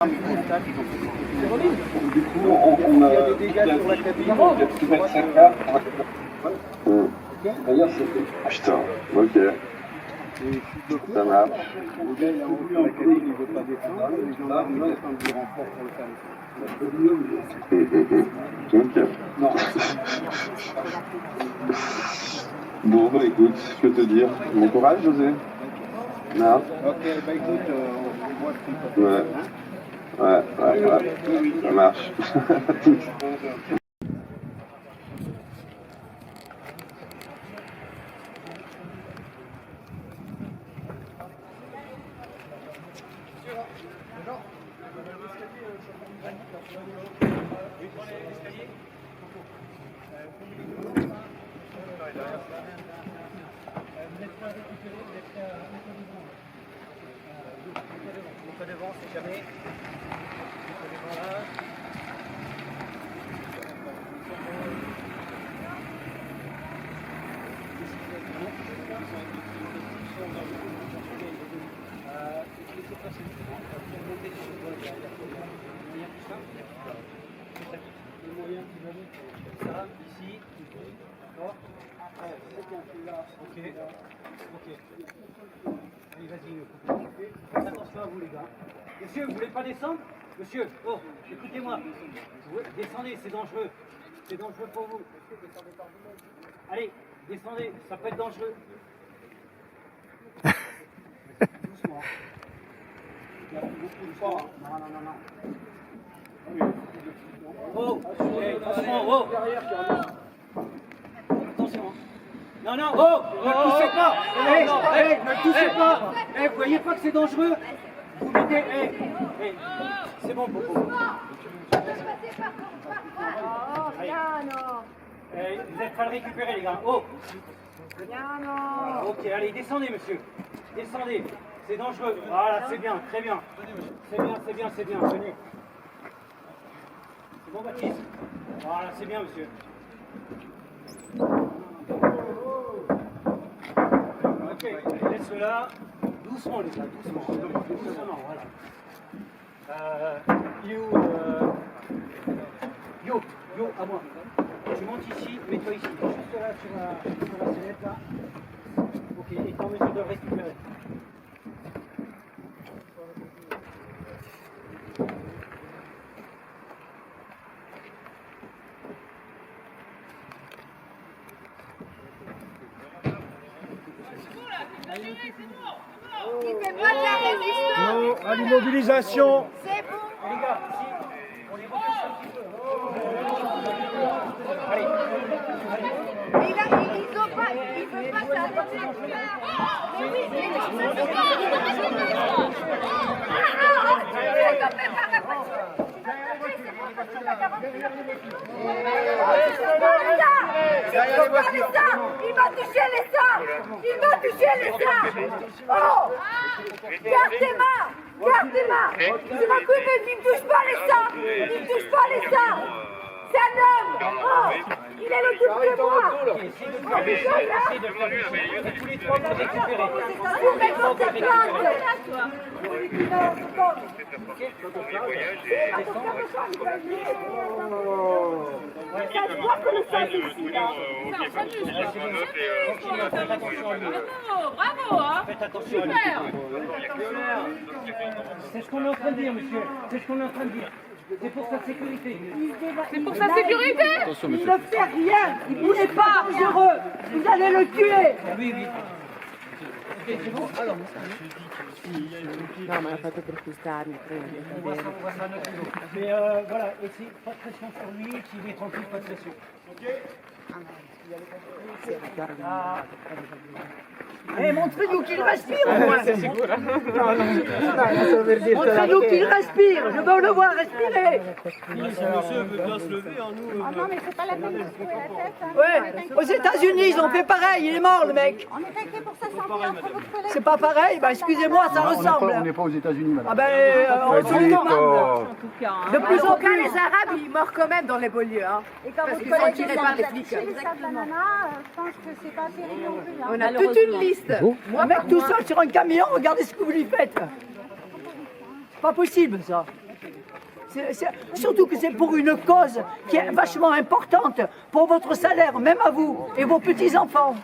Du coup, on a des dégâts sur la cabine, on a pu mettre 5 cartes. D'ailleurs, c'était. Putain, ok. Ça marche. Le gars, il a envie dans la cabine, il ne veut pas descendre. Les gendarmes, ils descendent du renfort pour le faire. Ok. Non. Bon, bah écoute, que te dire. Bon courage, José. Non. Ok, bah écoute, on voit ce qu'on peut Ouais. faire. Ouais. Ça marche. Devant, c'est jamais. Ça, ici, d'accord. Ok. Allez, vas-y. Faites attention à vous, les gars. Monsieur, vous voulez pas descendre? Monsieur, oh, écoutez-moi. Descendez, c'est dangereux. C'est dangereux pour vous. Allez, descendez, ça peut être dangereux. Doucement. Il y a beaucoup de fort. Non. Oh, attention, oh. Attention. Non, oh, ne touchez pas. Ne touchez pas. Vous voyez pas que c'est dangereux? Vous mettez, c'est bon, Popo. Vous n'êtes pas le récupérer, les gars. Oh. Ok, allez, descendez, monsieur. Descendez. C'est dangereux. Voilà, c'est bien, très bien. C'est bien. Venez. C'est bon, Baptiste? Voilà, c'est bien, monsieur. Ok, laisse-le là. Doucement, les gars, doucement, voilà. Yo, à moi. Tu montes ici, mets-toi ici. Juste là, sur la sellette, là. Ok, et t'es en mesure de le récupérer. Il fait pas de la résistance. Non, à l'immobilisation. C'est bon. Les gars, ici, on les repousse un petit peu. Allez. Il veut pas s'arrêter. Mais oui, il va toucher les seins. Oh, garde tes mains. Tu m'as coupé, il ne touche pas les seins. C'est un homme. Oh, il est le double de moi. Essayez de faire tous les trois pour récupérer. Vous récoltez plainte. Ça se voit que le sang est ici, là. Bravo, hein. Faites attention à lui. C'est ce qu'on est en train de dire, monsieur. C'est pour sa sécurité. C'est pour sa sécurité. Il ne fait rien. Il n'est pas heureux. Vous allez le tuer. Oui. Ok, c'est bon. Alors, No, ma l'ha fatto per spostarmi, on voit ça à 9 kilos. Mais voilà, essayez, pas de pression sur lui, qu'il est tranquille, pas de pression. Ok. Montrez-nous qu'il respire au moins. Montrez-nous qu'il respire. Je veux le voir respirer. Monsieur veut bien se lever, hein, nous. Ah non, mais c'est pas la peine de se couper la tête. Ouais, aux États-Unis, ils ont fait pareil. Il est mort, le mec. On est inquiet pour sa santé. C'est pas pareil. Bah, excusez-moi, ça ressemble. On n'est pas aux États-Unis, madame. Ah ben, on se le demande. En tout cas, De plus en plus, les Arabes, ils meurent quand même dans les banlieues. Hein. Parce qu'ils sont tirés par les flics. Exactement. Je pense que c'est pas terrible non plus. On a toute une liste. Un mec tout seul sur un camion, regardez ce que vous lui faites. Pas possible, ça. Surtout que c'est pour une cause qui est vachement importante pour votre salaire, même à vous et vos petits-enfants.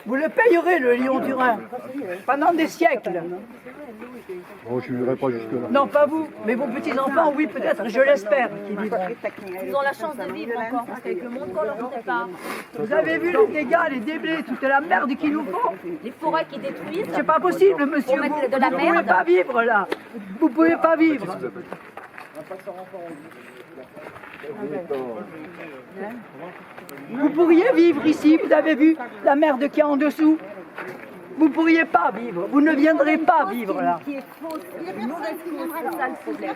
Vous le payerez, le Lyon-Turin, pendant des siècles. Oh, je n'irai pas jusque-là. Non, pas vous, mais vos petits-enfants, oui, peut-être, je l'espère, qu'ils vivront. Ils ont la chance de vivre encore, parce qu'avec le monde qu'on leur prépare. Vous avez vu les dégâts, les déblais, toute la merde qu'ils nous font? Les forêts qui détruisent. C'est pas possible, monsieur. Pour mettre Vous de la ne pouvez merde. pas vivre, là. Vous pouvez pas vivre. Vous pourriez vivre ici, vous avez vu la merde qu'il y a en dessous. Vous pourriez pas vivre, vous ne viendrez pas vivre là. Qui est fausse, une mauvaise cause, c'est ça le problème.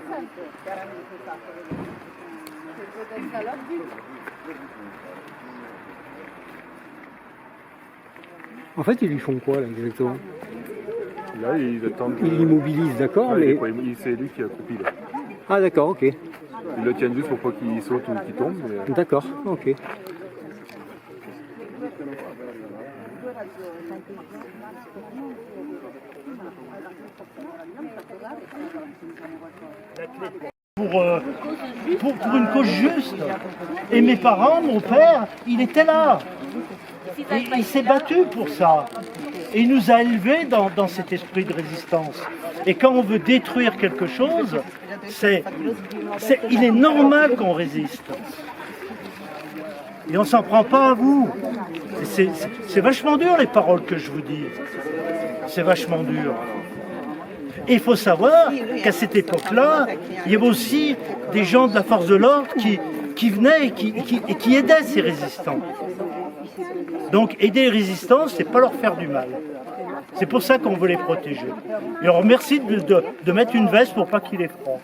En fait, ils lui font quoi là exactement? Là, ils attendent. Ils l'immobilisent, d'accord, mais... C'est lui qui a coupé là. Ah d'accord, ok. Ils le tiennent juste pour pas qu'il saute ou qu'il tombe. Mais... D'accord, ok. Pour une cause juste. Et mes parents, mon père, il était là. Et il s'est battu pour ça. Et il nous a élevés dans cet esprit de résistance. Et quand on veut détruire quelque chose, il est normal qu'on résiste. Et on s'en prend pas à vous. C'est vachement dur les paroles que je vous dis. C'est vachement dur. Et il faut savoir qu'à cette époque-là, il y avait aussi des gens de la force de l'ordre qui venaient et qui aidaient ces résistants. Donc aider les résistants, c'est pas leur faire du mal. C'est pour ça qu'on veut les protéger. Et on remercie de mettre une veste pour pas qu'il ait froid.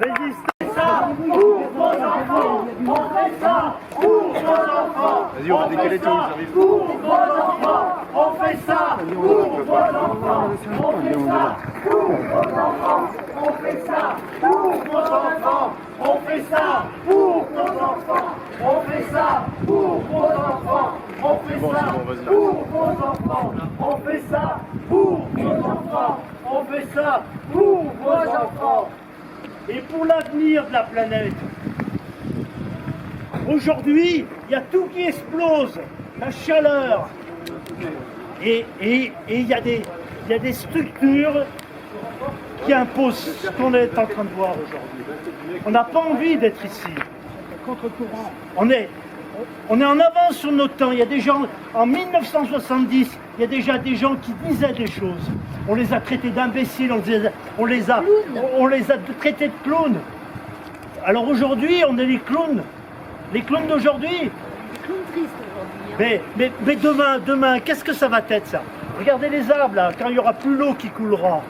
Résistez ça pour vos enfants. On fait ça pour vos enfants. Vas-y, on va décaler tout, ça arrive. Pour vos enfants. On fait ça pour vos enfants. On fait ça pour vos enfants. On fait ça pour vos enfants. On fait ça pour vos enfants. On fait ça pour vos enfants. On fait ça pour vos enfants. On fait ça pour vos enfants. On fait ça pour vos enfants. Et pour l'avenir de la planète. Aujourd'hui, il y a tout qui explose. La chaleur. Et il y a des structures qui imposent ce qu'on est en train de voir aujourd'hui. On n'a pas envie d'être ici. Contre-courant. On est en avance sur notre temps. Il y a des gens, en 1970, il y a déjà des gens qui disaient des choses. On les a traités d'imbéciles, on les a traités de clowns. Alors aujourd'hui, on est les clowns d'aujourd'hui. Mais demain, qu'est-ce que ça va être ça? Regardez les arbres là, quand il n'y aura plus l'eau qui coulera.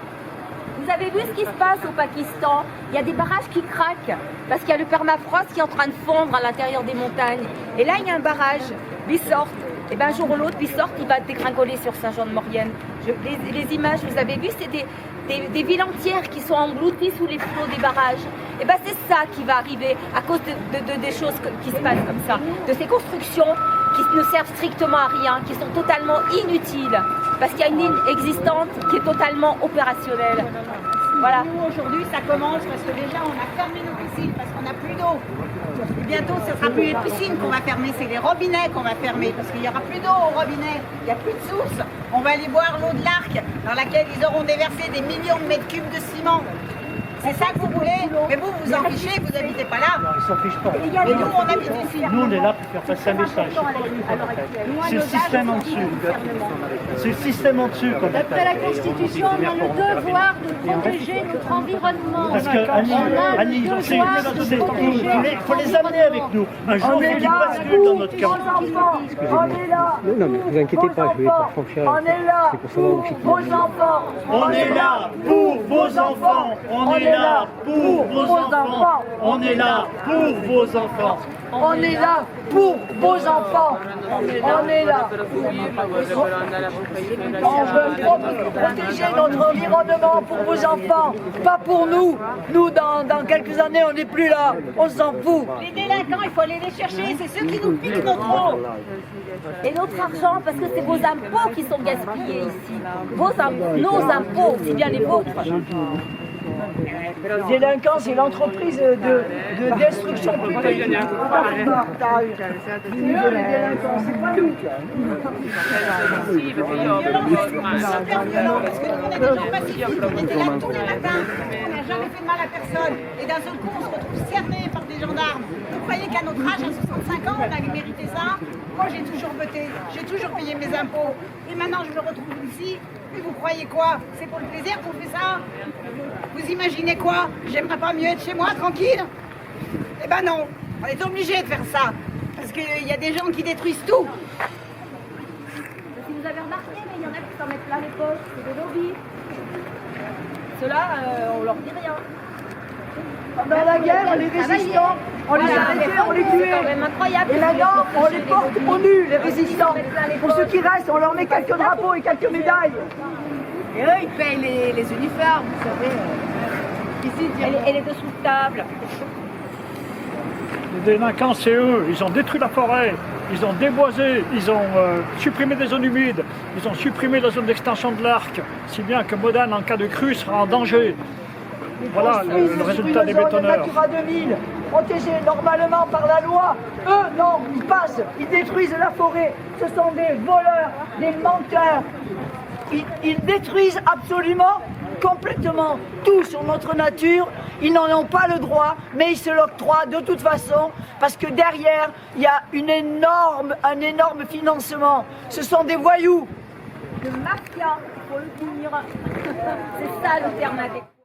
Vous avez vu ce qui se passe au Pakistan? Il y a des barrages qui craquent parce qu'il y a le permafrost qui est en train de fondre à l'intérieur des montagnes. Et là, il y a un barrage, Bissort. Et bien un jour ou l'autre, Bissort, il va dégringoler sur Saint-Jean-de-Maurienne. Les images, vous avez vu, c'est des villes entières qui sont englouties sous les flots des barrages. Et bien c'est ça qui va arriver à cause des choses qui se passent comme ça. De ces constructions qui ne servent strictement à rien, qui sont totalement inutiles. Parce qu'il y a une ligne existante qui est totalement opérationnelle. Voilà. Nous, aujourd'hui, ça commence parce que déjà, on a fermé nos piscines parce qu'on n'a plus d'eau. Et bientôt, ce ne sera plus les piscines qu'on va fermer, c'est les robinets qu'on va fermer parce qu'il n'y aura plus d'eau au robinet, il n'y a plus de source. On va aller boire l'eau de l'Arc dans laquelle ils auront déversé des millions de mètres cubes de ciment. C'est ça que vous voulez? Mais vous vous en fichez, vous n'habitez pas là. Ils s'en fichent pas. Mais nous, on habite ici. Nous, on est là pour faire passer un message. C'est le système en dessous. C'est le système en dessous qu'on D'après la attaque. Constitution, on a le devoir de protéger notre environnement. Parce que Annie, il faut les amener avec nous. Un jour, il faut qu'ils basculent dans notre camp. On est là. Non, mais vous inquiétez pas, je vais pas franchir. On est là C'est pour savoir où c'est pour vos enfants. On est là pour vos enfants. On est là pour vos enfants. On est là pour vos enfants. On est là pour vos enfants. On est là. On veut protéger notre environnement pour vos enfants, pas pour nous. Nous, dans quelques années, on n'est plus là. On s'en fout. Les délinquants, il faut aller les chercher, c'est ceux qui nous piquent notre eau. Et notre argent, parce que c'est vos impôts qui sont gaspillés ici. Nos impôts, c'est bien les vôtres. Le délinquant, c'est l'entreprise de destruction publique. Les délinquants, c'est pas nous. Super violent, parce que nous, on est des gens pacifiques, on était là tous les matins, on n'a jamais fait de mal à personne. Et d'un seul coup, on se retrouve cerné par des gendarmes. Vous croyez qu'à notre âge, à 65 ans, on avait mérité ça? Moi, j'ai toujours voté, j'ai toujours payé mes impôts. Et maintenant, je me retrouve ici. Et vous croyez quoi? C'est pour le plaisir qu'on fait ça? Vous imaginez quoi? J'aimerais pas mieux être chez moi, tranquille? Eh ben non, on est obligé de faire ça. Parce qu'il y a des gens qui détruisent tout. Si vous avez remarqué, mais il y en a qui s'en mettent plein les poches, c'est des lobbies. Ceux-là, on leur dit rien. Pendant la guerre, les résistants, on les arrêtait, on les tuait. C'est quand même incroyable. Et maintenant, on les porte au nu, les résistants. Pour ceux qui restent, on leur met quelques drapeaux et quelques médailles. Et eux, ils payent les uniformes, vous savez. Ici, Elle est dessous de table. Les délinquants, c'est eux. Ils ont détruit la forêt, ils ont déboisé, ils ont supprimé des zones humides, ils ont supprimé la zone d'extension de l'Arc, si bien que Modane, en cas de crue, sera en danger. Voilà le résultat des bétonneurs. Natura 2000, protégés normalement par la loi. Eux, non, ils passent, ils détruisent la forêt. Ce sont des voleurs, des menteurs. Ils détruisent absolument, complètement tout sur notre nature. Ils n'en ont pas le droit, mais ils se l'octroient de toute façon, parce que derrière, il y a un énorme financement. Ce sont des voyous. Le mafia, il faut le dire. C'est ça le terme adéquat.